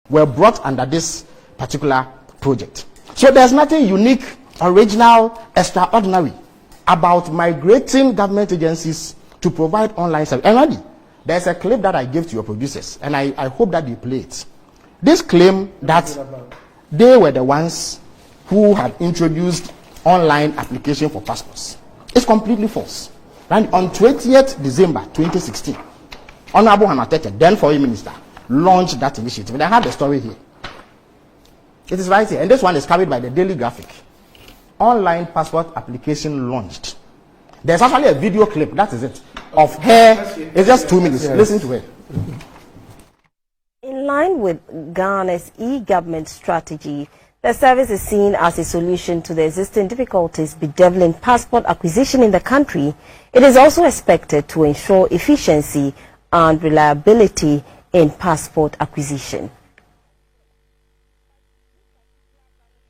were brought under this particular project. So there's nothing unique, original, extraordinary about migrating government agencies to provide online service. And already, there's a clip that I gave to your producers, and I hope that they play it. This claim that they were the ones who had introduced online application for passports is completely false. And on 20th December 2016, Honorable Hanatete, then Foreign Minister, launched that initiative. And I have the story here. It is right here, and this one is carried by the Daily Graphic. Online passport application launched. There's actually a video clip, that is it, of her. It's just 2 minutes. Yes. Listen to her. In line with Ghana's e-government strategy, the service is seen as a solution to the existing difficulties bedeviling passport acquisition in the country. It is also expected to ensure efficiency and reliability in passport acquisition.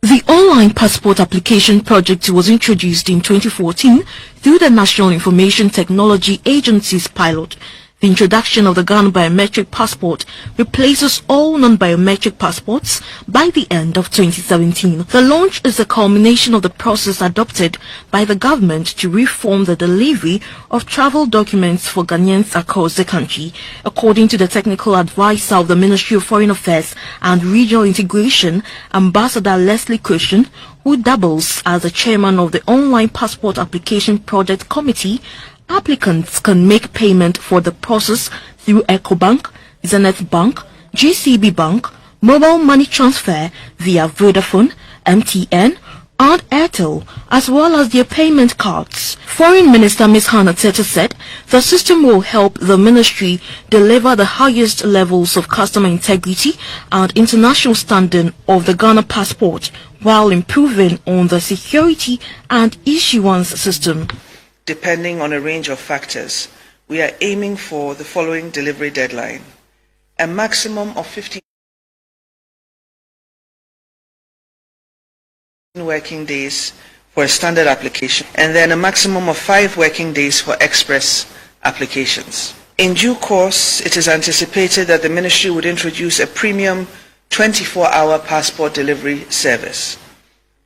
The online passport application project was introduced in 2014 through the National Information Technology Agency's pilot. The introduction of the Ghana biometric passport replaces all non-biometric passports by the end of 2017. The launch is a culmination of the process adopted by the government to reform the delivery of travel documents for Ghanaians across the country. According to the technical advisor of the Ministry of Foreign Affairs and Regional Integration, Ambassador Leslie Cushion, who doubles as the chairman of the Online Passport Application Project Committee, applicants can make payment for the process through EcoBank, Zenith Bank, GCB Bank, mobile money transfer via Vodafone, MTN, and Airtel, as well as their payment cards. Foreign Minister Ms. Hannah Tete said the system will help the ministry deliver the highest levels of customer integrity and international standing of the Ghana passport while improving on the security and issuance system. Depending on a range of factors, we are aiming for the following delivery deadline: a maximum of 15 working days for a standard application, and then a maximum of 5 working days for express applications. In due course, it is anticipated that the ministry would introduce a premium 24-hour passport delivery service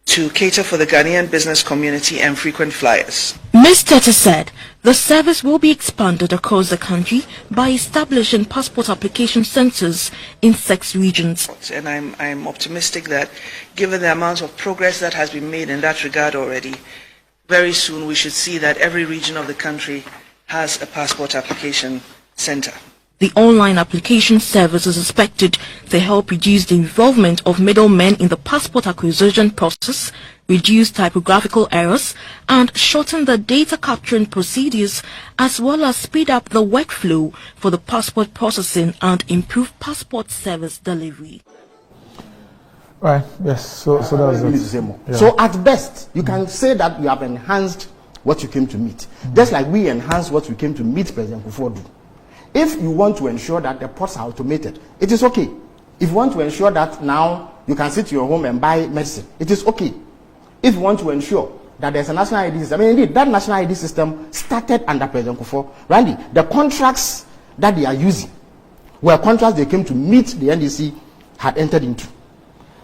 to cater for the Ghanaian business community and frequent flyers. Ms. Tete said the service will be expanded across the country by establishing passport application centers in 6 regions. And I'm optimistic that, given the amount of progress that has been made in that regard already, very soon we should see that every region of the country has a passport application center. The online application service is expected to help reduce the involvement of middlemen in the passport acquisition process, reduce typographical errors, and shorten the data capturing procedures, as well as speed up the workflow for the passport processing and improve passport service delivery. Right, yes, so that was it. Yeah. So at best, you can say that you have enhanced what you came to meet, just like we enhanced what we came to meet President Kufuor. If you want to ensure that the ports are automated, it is okay. If you want to ensure that now you can sit in your home and buy medicine, it is okay. If you want to ensure that there's a national ID system, I mean, indeed, that national ID system started under President Kufuor. Randy, the contracts that they are using were contracts they came to meet the NDC had entered into.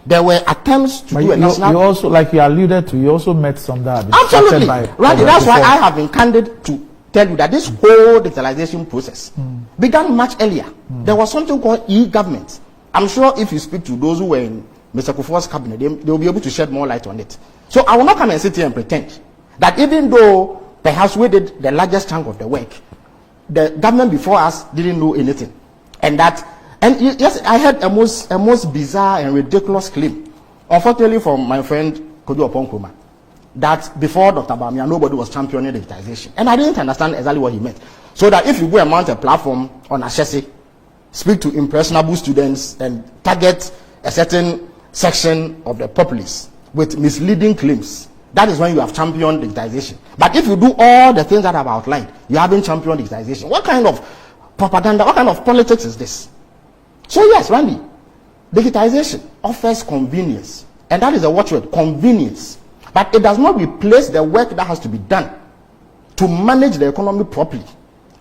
There were attempts to do a national... You also, like you alluded to, you also met some that... Absolutely. Randy, that's why I have been candid to tell you that this whole digitalization process began much earlier. There was something called e-government. I'm sure if you speak to those who were in Mr. Kufuor's cabinet, they will be able to shed more light on it. So I will not come and sit here and pretend that even though perhaps we did the largest chunk of the work, the government before us didn't know anything. And yes, I heard a most bizarre and ridiculous claim, unfortunately from my friend Kojo Oponkroma, that before Dr. Bawomiha, nobody was championing digitization. And I didn't understand exactly what he meant. So that if you go and mount a platform on Ashesi, speak to impressionable students and target a certain section of the populace with misleading claims, that is when you have championed digitization. But if you do all the things that I've outlined, you haven't championed digitization. What kind of propaganda, what kind of politics is this? So yes, Randy, digitization offers convenience. And that is a watchword, convenience. But it does not replace the work that has to be done to manage the economy properly.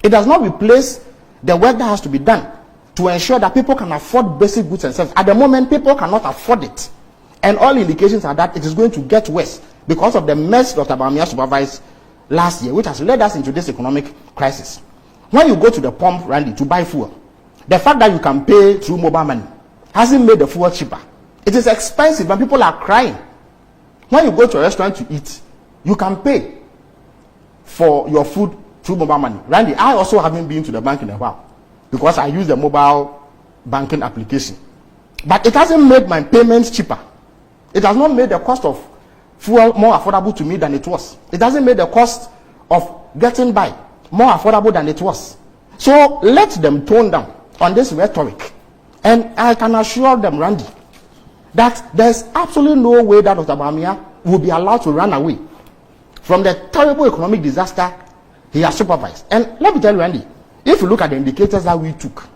It does not replace the work that has to be done to ensure that people can afford basic goods and services. At the moment, people cannot afford it. And all indications are that it is going to get worse because of the mess Dr. Bawomiha supervised last year, which has led us into this economic crisis. When you go to the pump, Randy, to buy fuel, the fact that you can pay through mobile money hasn't made the fuel cheaper. It is expensive and people are crying. When you go to a restaurant to eat, you can pay for your food through mobile money. Randy, I also haven't been to the bank in a while because I use the mobile banking application. But it hasn't made my payments cheaper. It has not made the cost of fuel more affordable to me than it was. It hasn't made the cost of getting by more affordable than it was. So let them tone down on this rhetoric. And I can assure them, Randy, that there's absolutely no way that Dr. Bawomiha will be allowed to run away from the terrible economic disaster he has supervised. And let me tell you, Randy, if you look at the indicators that we took,